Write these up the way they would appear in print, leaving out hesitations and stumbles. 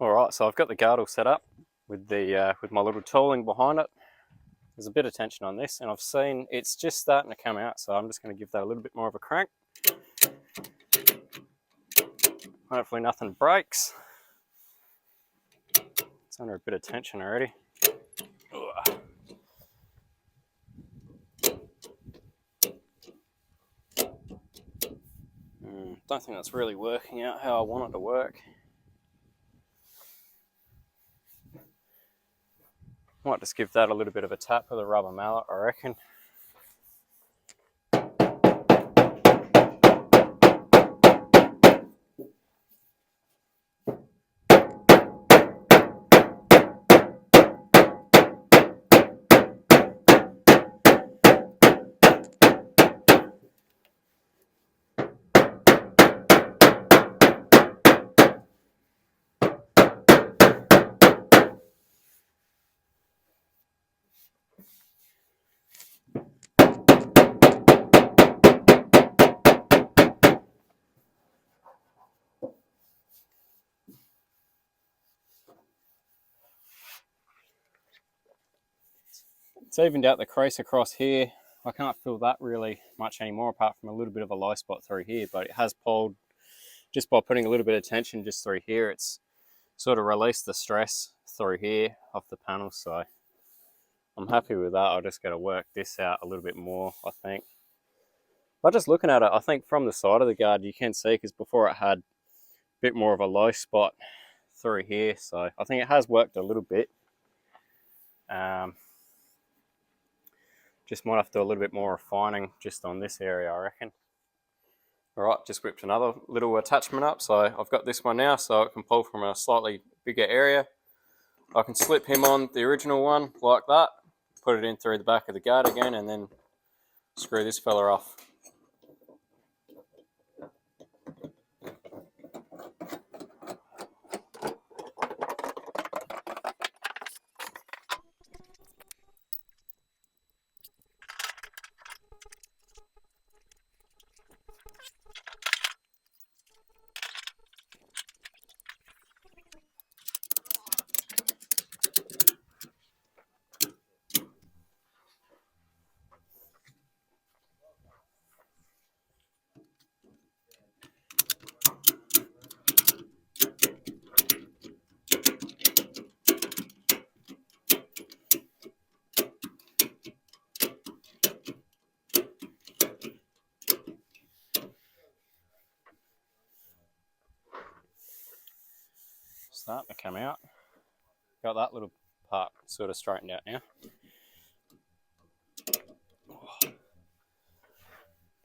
Alright, so I've got the guard all set up with with my little tooling behind it. There's a bit of tension on this, and I've seen it's just starting to come out, so I'm just going to give that a little bit more of a crank. Hopefully nothing breaks. It's under a bit of tension already. Don't think that's really working out how I want it to work. Might just give that a little bit of a tap with a rubber mallet, I reckon. It's evened out the crease across here. I can't feel that really much anymore, apart from a little bit of a low spot through here, but it has pulled just by putting a little bit of tension just through here. It's sort of released the stress through here off the panel, so I'm happy with that. I'll just got to work this out a little bit more, I think. But just looking at it, I think from the side of the guard you can see, because before it had a bit more of a low spot through here, so I think it has worked a little bit. Just might have to do a little bit more refining just on this area, I reckon. Alright, just whipped another little attachment up, so I've got this one now, so it can pull from a slightly bigger area. I can slip him on the original one like that, put it in through the back of the guard again, and then screw this fella off. Starting to come out. Got that little part sort of straightened out now.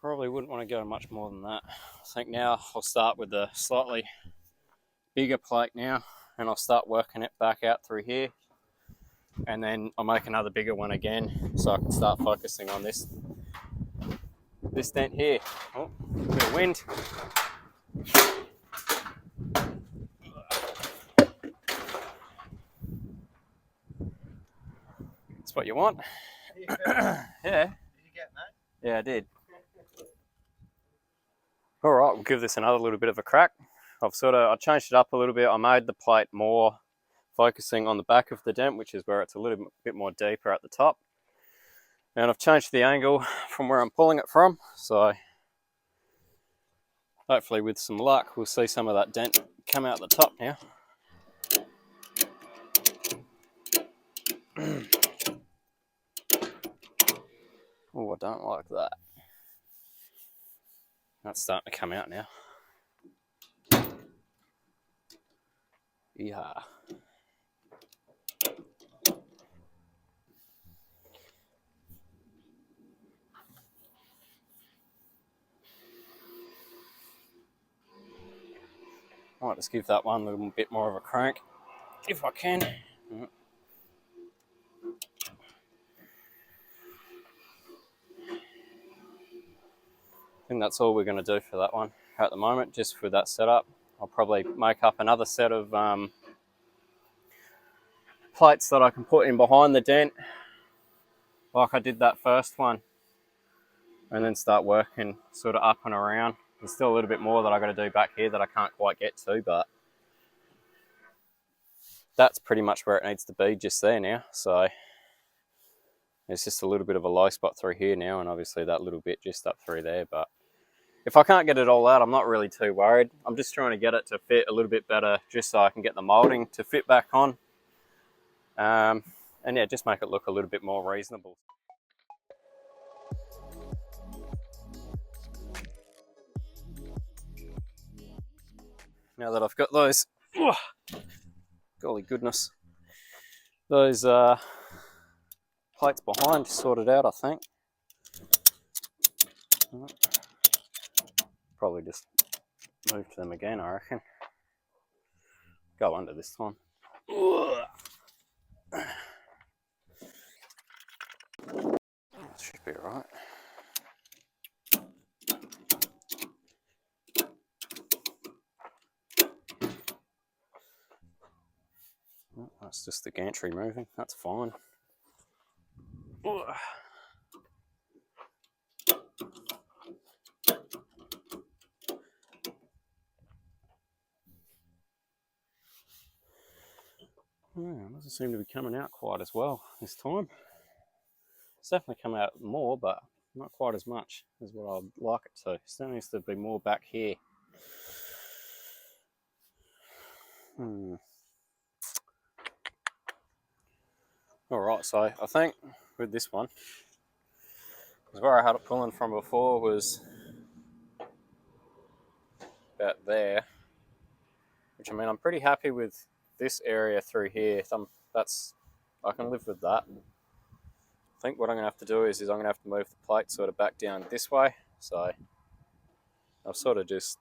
Probably wouldn't want to go much more than that. I think now I'll start with the slightly bigger plate now, and I'll start working it back out through here, and then I'll make another bigger one again so I can start focusing on this dent here. Oh, a bit of wind. That's what you want. Yeah. Did you get that? Yeah, I did. Alright, we'll give this another little bit of a crack. I changed it up a little bit. I made the plate more focusing on the back of the dent, which is where it's a little bit more deeper at the top. And I've changed the angle from where I'm pulling it from, so hopefully with some luck we'll see some of that dent come out the top now. Oh, I don't like that. That's starting to come out now. Yeah. Might just give that one a little bit more of a crank, if I can. I think that's all we're going to do for that one at the moment, just for that setup. I'll probably make up another set of plates that I can put in behind the dent, like I did that first one, and then start working sort of up and around. There's still a little bit more that I got to do back here that I can't quite get to, but that's pretty much where it needs to be just there now. So it's just a little bit of a low spot through here now, and obviously that little bit just up through there. But if I can't get it all out, I'm not really too worried. I'm just trying to get it to fit a little bit better just so I can get the moulding to fit back on. And yeah, just make it look a little bit more reasonable. Now that I've got those, golly goodness, those plates behind sorted out, I think. Probably just move to them again, I reckon. Go under this time. That should be alright. That's just the gantry moving, that's fine. It doesn't seem to be coming out quite as well this time. It's definitely come out more, but not quite as much as what I'd like it to. Still needs to be more back here. Alright, so I think with this one, because where I had it pulling from before was about there, which I mean I'm pretty happy with this area through here. I can live with that. I think what I'm going to have to do is I'm going to have to move the plate sort of back down this way. So I'll sort of just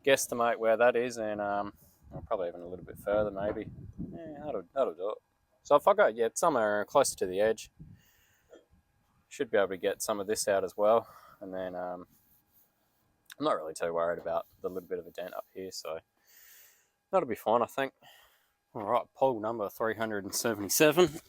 guesstimate where that is, and I'll probably even a little bit further maybe. Yeah, that'll do it. So if I go somewhere closer to the edge, should be able to get some of this out as well. And then I'm not really too worried about the little bit of a dent up here, so that'll be fine, I think. All right, pole number 377.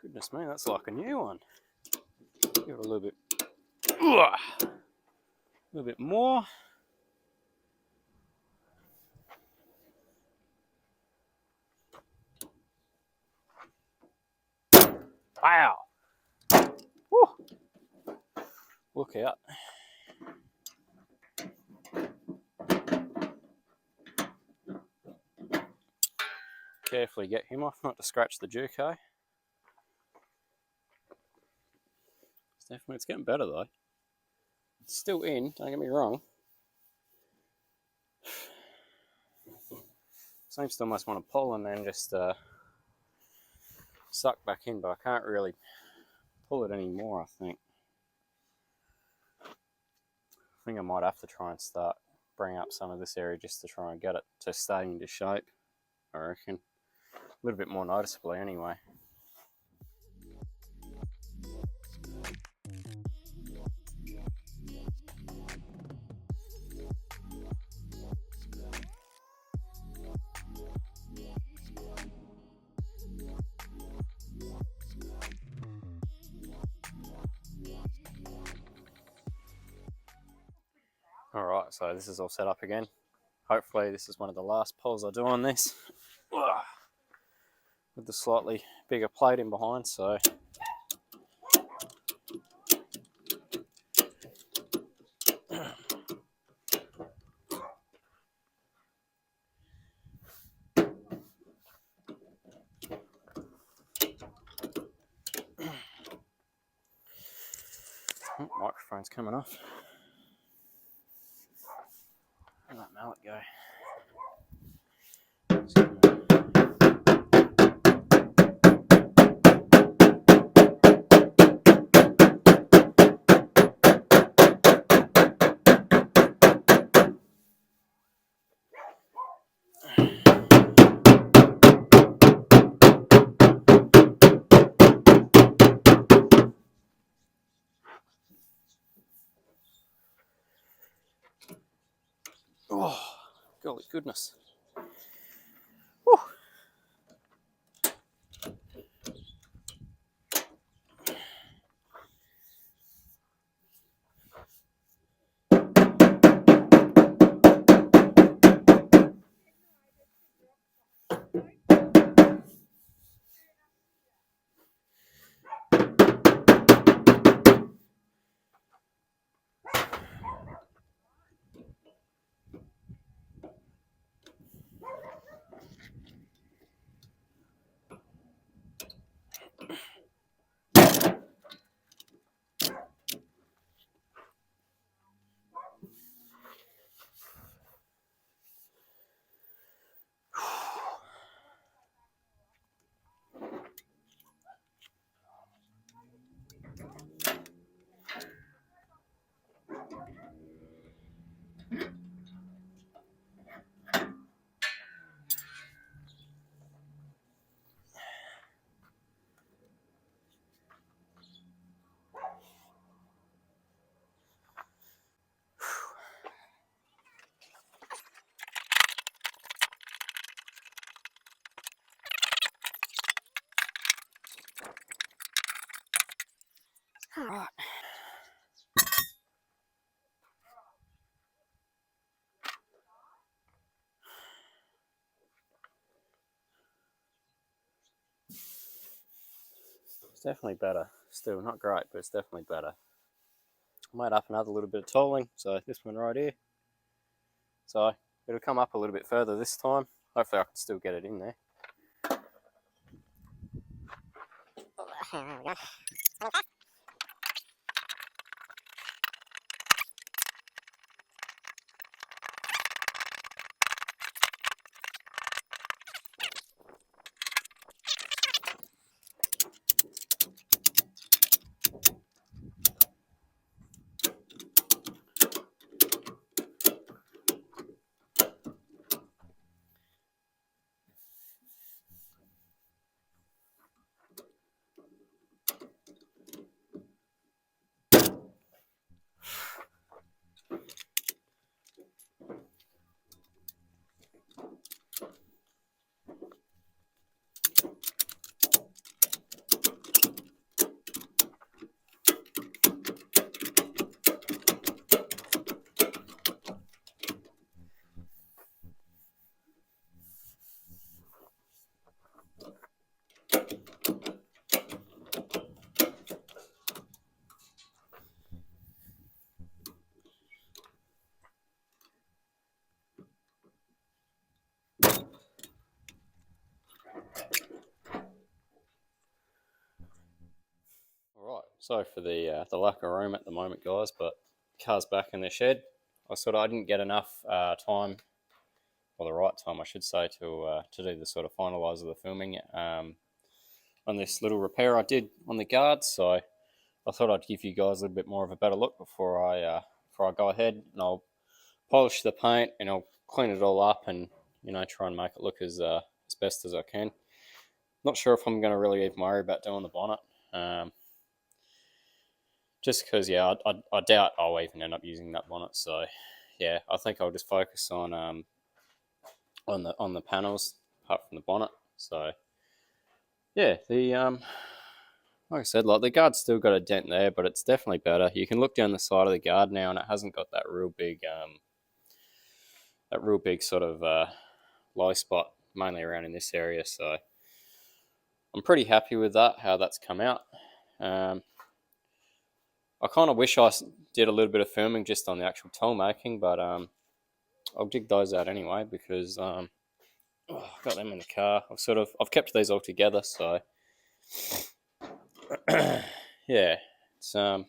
Goodness me, that's like a new one. Give it a little bit more. Wow. Woo. Look out. Carefully get him off, not to scratch the Duco. It's getting better though. It's still in, don't get me wrong. Seems to almost want to pull and then just suck back in, but I can't really pull it anymore, I think. I think I might have to try and start bring up some of this area just to try and get it to stay into shape, I reckon. A little bit more noticeably anyway. Alright, so this is all set up again. Hopefully this is one of the last pulls I do on this. With the slightly bigger plate in behind, so microphone's coming off. Let that mallet go. Oh, golly goodness. Whew. Right. It's definitely better. Still not great, but it's definitely better. I might up another little bit of tolling, so this one right here. So it'll come up a little bit further this time. Hopefully I can still get it in there. Alright, sorry for the lack of room at the moment, guys, but car's back in the shed. I didn't get enough time, or the right time, I should say, to do the sort of finalise of the filming on this little repair I did on the guards. So I thought I'd give you guys a little bit more of a better look before I go ahead, and I'll polish the paint and I'll clean it all up and try and make it look as best as I can. Not sure if I'm going to really even worry about doing the bonnet. Just because, yeah, I doubt I'll even end up using that bonnet. So, yeah, I think I'll just focus on the panels apart from the bonnet. So, yeah, like I said, like the guard's still got a dent there, but it's definitely better. You can look down the side of the guard now, and it hasn't got that real big sort of low spot, mainly around in this area. So, I'm pretty happy with that, how that's come out. I kind of wish I did a little bit of filming just on the actual toll making, but I'll dig those out anyway because I've got them in the car. I've kept these all together, so yeah, it's bear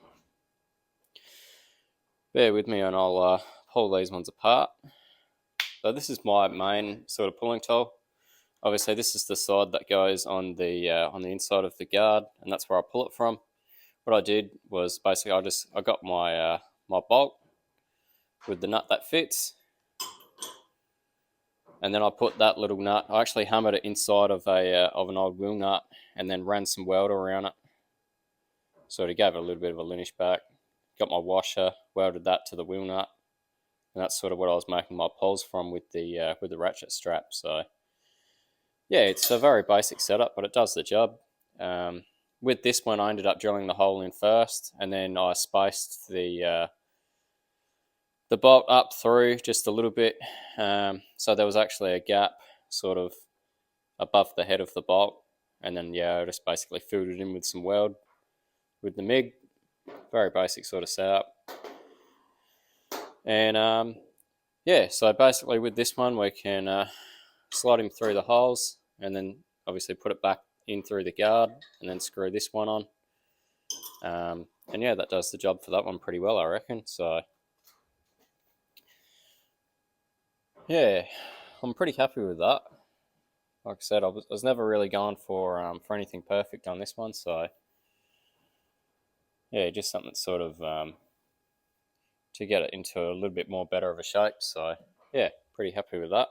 with me and I'll pull these ones apart. So this is my main sort of pulling toll. Obviously, this is the side that goes on the inside of the guard, and that's where I pull it from. What I did was basically I got my my bolt with the nut that fits, and then I put that little nut. I actually hammered it inside of an old wheel nut, and then ran some welder around it, so it gave it a little bit of a linish back. Got my washer, welded that to the wheel nut, and that's sort of what I was making my poles from with the ratchet strap. So yeah, it's a very basic setup, but it does the job. With this one, I ended up drilling the hole in first, and then I spaced the bolt up through just a little bit, so there was actually a gap sort of above the head of the bolt, and then yeah, I just basically filled it in with some weld with the MIG. Very basic sort of setup. And yeah, so basically with this one we can slide him through the holes, and then obviously put it back in through the guard, and then screw this one on. And yeah, that does the job for that one pretty well, I reckon. So yeah, I'm pretty happy with that. Like I said, I was never really going for anything perfect on this one. So yeah, just something sort of to get it into a little bit more better of a shape. So yeah, pretty happy with that.